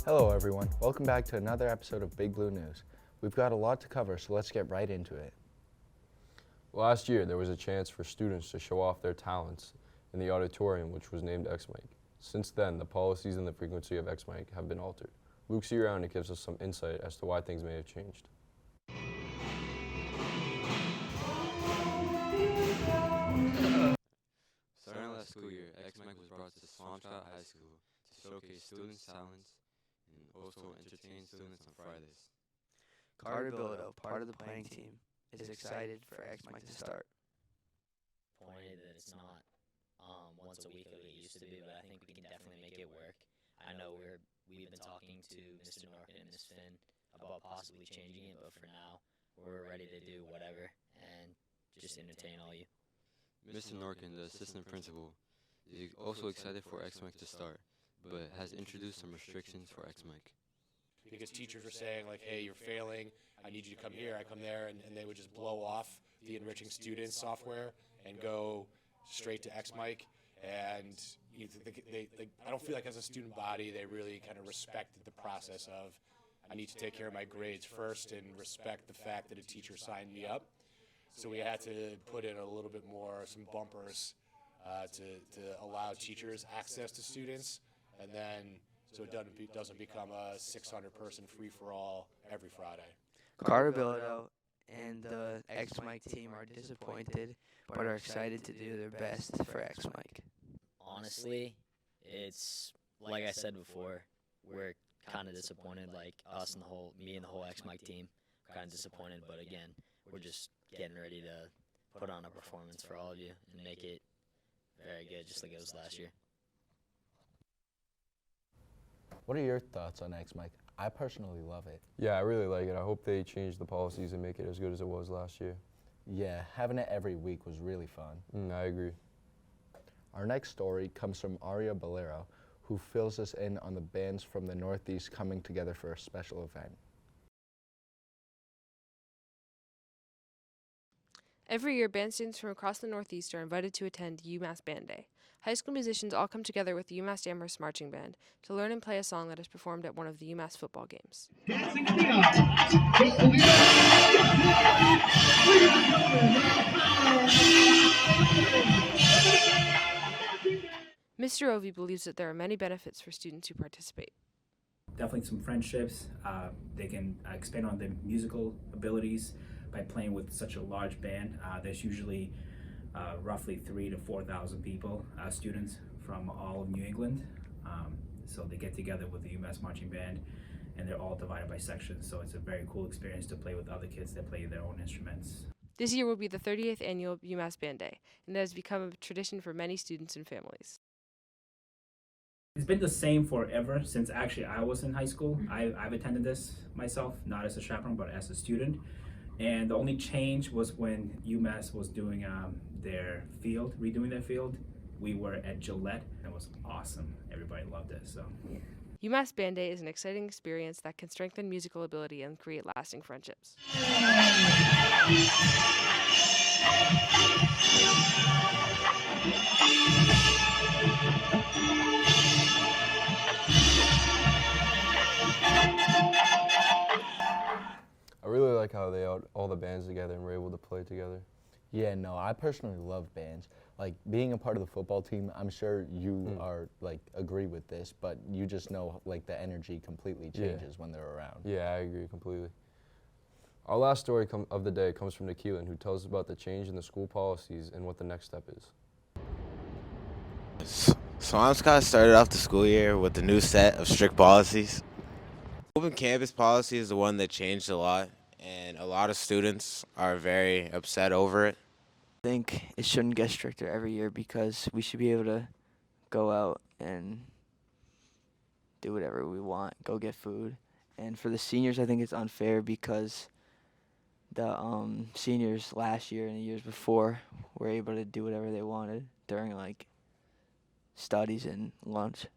Hello everyone, welcome back to another episode of Big Blue News. We've got a lot to cover, so let's get right into it. Last year, there was a chance for students to show off their talents in the auditorium, which was named X-Mic. Since then, the policies and the frequency of X-Mic have been altered. Siriani gives us some insight as to why things may have changed. Starting last school year, X-Mic was brought to Swampshot High School to showcase students' talents and also entertain students on Fridays. Carter Balliro, part of the planning team, is excited for X-Mic to start. Pointed that it's not once a week like it used to be, but I think we can definitely make it work. I know we've been talking to Mr. Norkin and Ms. Finn about possibly changing it, but for now, we're ready to do whatever and just entertain all you. Mr. Norkin, the assistant principal, is also excited for X-Mic to start, but has introduced some restrictions for X-Mic. Because teachers were saying, like, hey, you're failing, I need you to come here, I come there, and they would just blow off the enriching students software and go straight to X-Mic. And I don't feel like as a student body, they really kind of respected the process of, I need to take care of my grades first and respect the fact that a teacher signed me up. So we had to put in a little bit more, some bumpers to allow teachers access to students, and then so it doesn't become a 600-person free-for-all every Friday. Carter Balliro and the X-Mic team are disappointed, but are excited to do their best for X-Mic. Honestly, it's like I said before, we're kind of disappointed, like us and me and the whole X-Mic team, kind of disappointed, but again, we're just getting ready to put on a performance for all of you and make it very good, just like it was last year. What are your thoughts on X-Mic? I personally love it. Yeah, I really like it. I hope they change the policies and make it as good as it was last year. Yeah, having it every week was really fun. I agree. Our next story comes from Aria Balliro, who fills us in on the bands from the Northeast coming together for a special event. Every year, band students from across the Northeast are invited to attend Umass Band Day. High school musicians all come together with the Umass Amherst Marching Band to learn and play a song that is performed at one of the Umass football games. Mr. Ovi believes that there are many benefits for students who participate. Definitely some friendships. They can expand on their musical abilities by playing with such a large band. There's usually roughly 3,000 to 4,000 people, students from all of New England. So they get together with the UMass Marching Band, and they're all divided by sections. So it's a very cool experience to play with other kids that play their own instruments. This year will be the 38th annual UMass Band Day, and it has become a tradition for many students and families. It's been the same forever since actually I was in high school. I've attended this myself, not as a chaperone, but as a student. And the only change was when UMass was doing their field, redoing their field. We were at Gillette, and it was awesome. Everybody loved it. So, UMass Band Day is an exciting experience that can strengthen musical ability and create lasting friendships. I really like how they all the bands together and were able to play together. Yeah, no, I personally love bands. Like, being a part of the football team, I'm sure you are, like, agree with this, but you just know, like, the energy completely changes when they're around. Yeah, I agree completely. Our last story of the day comes from Nakeylen, who tells us about the change in the school policies and what the next step is. Swampscott started off the school year with a new set of strict policies. Open campus policy is the one that changed a lot, and a lot of students are very upset over it. I think it shouldn't get stricter every year because we should be able to go out and do whatever we want, go get food. And for the seniors, I think it's unfair because the seniors last year and the years before were able to do whatever they wanted during, like, studies and lunch.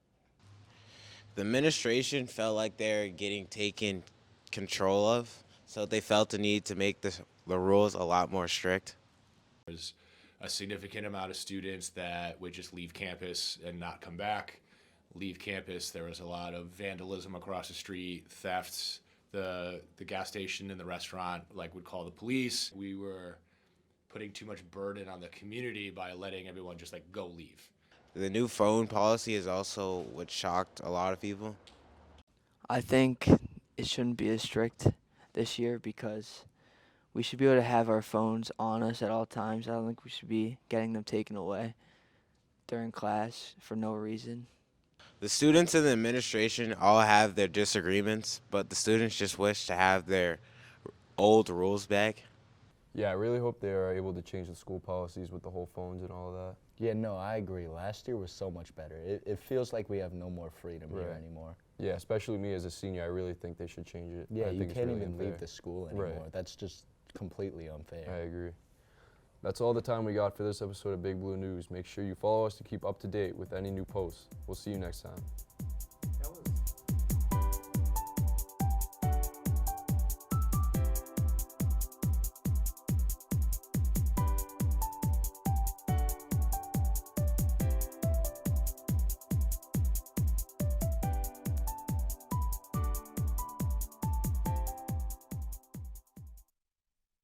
The administration felt like they were getting taken control of, so they felt the need to make the rules a lot more strict. There's a significant amount of students that would just leave campus and not come back. leave campus, there was a lot of vandalism across the street, thefts. The gas station and the restaurant would call the police. We were putting too much burden on the community by letting everyone just go leave. The new phone policy is also what shocked a lot of people. I think it shouldn't be as strict this year because we should be able to have our phones on us at all times. I don't think we should be getting them taken away during class for no reason. The students and the administration all have their disagreements, but the students just wish to have their old rules back. Yeah, I really hope they are able to change the school policies with the whole phones and all of that. Yeah, no, I agree. Last year was so much better. It feels like we have no more freedom here Right. anymore. Yeah, especially me as a senior, I really think they should change it. Yeah, I you think it's can't really even unfair. leave the school anymore. Right. That's just completely unfair. I agree. That's all the time we got for this episode of Big Blue News. Make sure you follow us to keep up to date with any new posts. We'll see you next time.